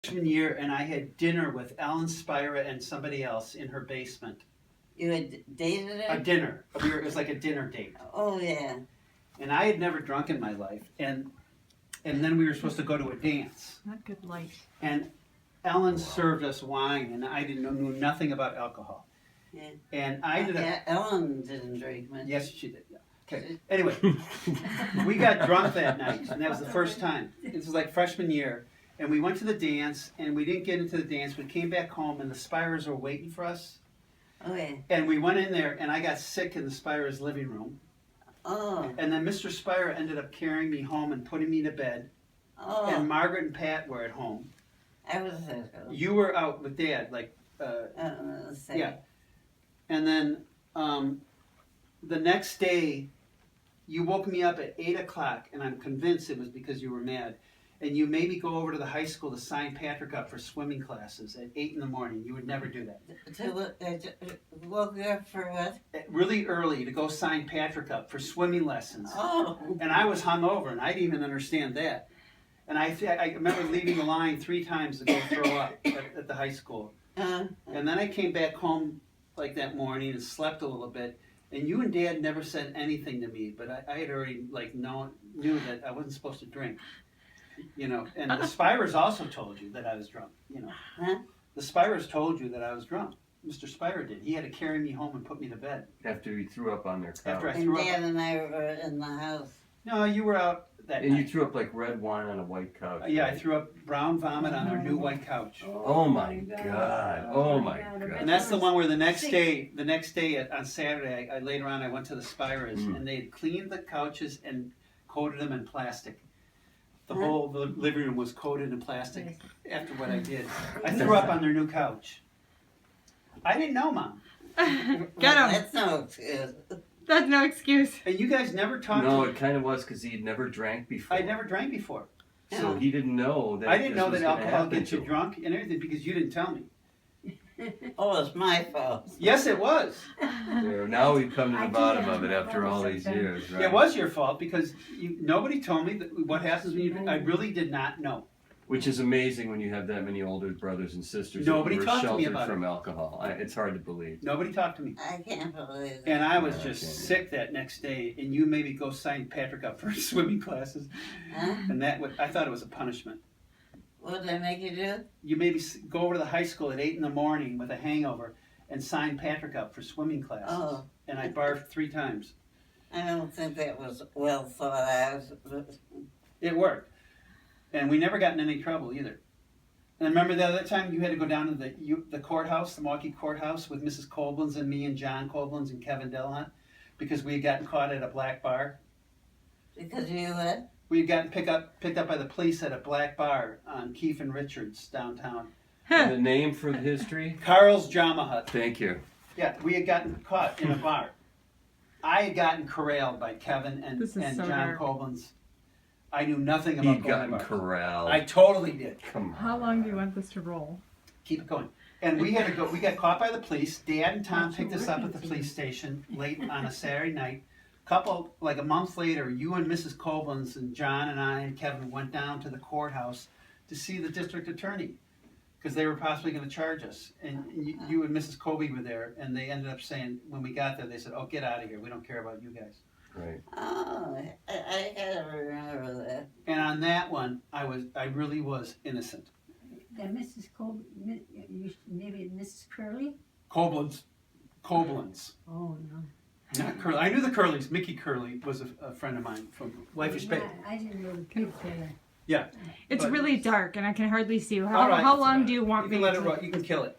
freshman year, and I had dinner with Ellen Spira and somebody else in her basement. You had dated A her? dinner. It was like a dinner date. Oh, yeah. And I had never drunk in my life. And then we were supposed to go to a dance. Not good life. And Ellen served us wine, and I knew nothing about alcohol. Yeah. And I ended up. Yeah, Ellen didn't drink much. Yes, she did. Yeah. Okay. Anyway, we got drunk that night, and that was the first time. This was like freshman year, and we went to the dance, and we didn't get into the dance. We came back home, and the Spiras were waiting for us. Oh, yeah. And we went in there, and I got sick in the Spira's living room. Oh. And then Mr. Spira ended up carrying me home and putting me to bed. Oh. And Margaret and Pat were at home. I was there. You were out with Dad, like, yeah. And then the next day, you woke me up at 8 o'clock, and I'm convinced it was because you were mad. And you made me go over to the high school to sign Patrick up for swimming classes at 8 in the morning. You would never do that. Woke you up for what? Really early to go sign Patrick up for swimming lessons. Oh. And I was hungover, and I didn't even understand that. And I remember leaving the line 3 times to go throw up at the high school. And then I came back home like that morning and slept a little bit. And you and Dad never said anything to me, but I had already knew that I wasn't supposed to drink. You know, and the Spiras also told you that I was drunk. You know, Huh? The Spiras told you that I was drunk. Mr. Spira did. He had to carry me home and put me to bed. After he threw up on their couch. After I And threw up. Dad and I were in the house. No, you were out that And night. you threw up like red wine on a white couch. Yeah, I right? threw up brown vomit on our new white couch. Oh my God. Oh my God. And that's the one where the next day on Saturday, I later on I went to the Spiras and they had cleaned the couches and coated them in plastic. The living room was coated in plastic after what I did. I threw up on their new couch. I didn't know, Mom. Get him. That's no excuse. That's no excuse. And you guys never talked No, to it kind of was because he had never drank before. I never drank before. So he didn't know that. I didn't know this that was gonna alcohol happen gets you to him. drunk and everything because you didn't tell me. Oh, it's my fault. Yes, it was. There, now we've come to the bottom of it after all these years, right? It was your fault because nobody told me what happens when you drink. I really did not know. Which is amazing when you have that many older brothers and sisters Nobody who are talked to me sheltered about from alcohol. It's hard to believe. Nobody talked to me. I can't believe it. And I was Yeah, I just can't sick that next day, and you made me go sign Patrick up for swimming classes, Huh? and I thought it was a punishment. What did I make you do? You made me go over to the high school at 8 in the morning with a hangover and sign Patrick up for swimming classes, Oh. and I barfed 3 times. I don't think that was well thought out. It worked, and we never got in any trouble either. And remember the other time you had to go down to the courthouse, the Milwaukee courthouse, with Mrs. Colblins and me and John Colblins and Kevin Delahunt, because we had gotten caught at a black bar. Because you what? We had gotten picked up by the police at a black bar on Keefe and Richards downtown. And the name for the history? Carl's Drama Hut. Thank you. Yeah, we had gotten caught in a bar. I had gotten corralled by Kevin and This is so John dark. Colblins. I knew nothing about He'd going gotten to bars. corralled. I totally did. Come on. How long do you want this to roll? Keep it going. And we had to go. We got caught by the police. Dad and Tom picked us up at the police station late on a Saturday night. Like a month later, you and Mrs. Colblins and John and I and Kevin went down to the courthouse to see the district attorney because they were possibly going to charge us. And you and Mrs. Colby were there, and they ended up saying when we got there, they said, "Oh, get out of here. We don't care about you guys." Right. Oh, I gotta remember that. And on that one, I really was innocent. Then Mrs. Colby, maybe Mrs. Curley? Colblins. Oh, no. Not Curly. I knew the Curleys. Mickey Curley was a friend of mine from Life is Big. I didn't know the people there. Yeah. It's But- really dark and I can hardly see you. All right. How long do you want You me can let it to? roll. You can kill it.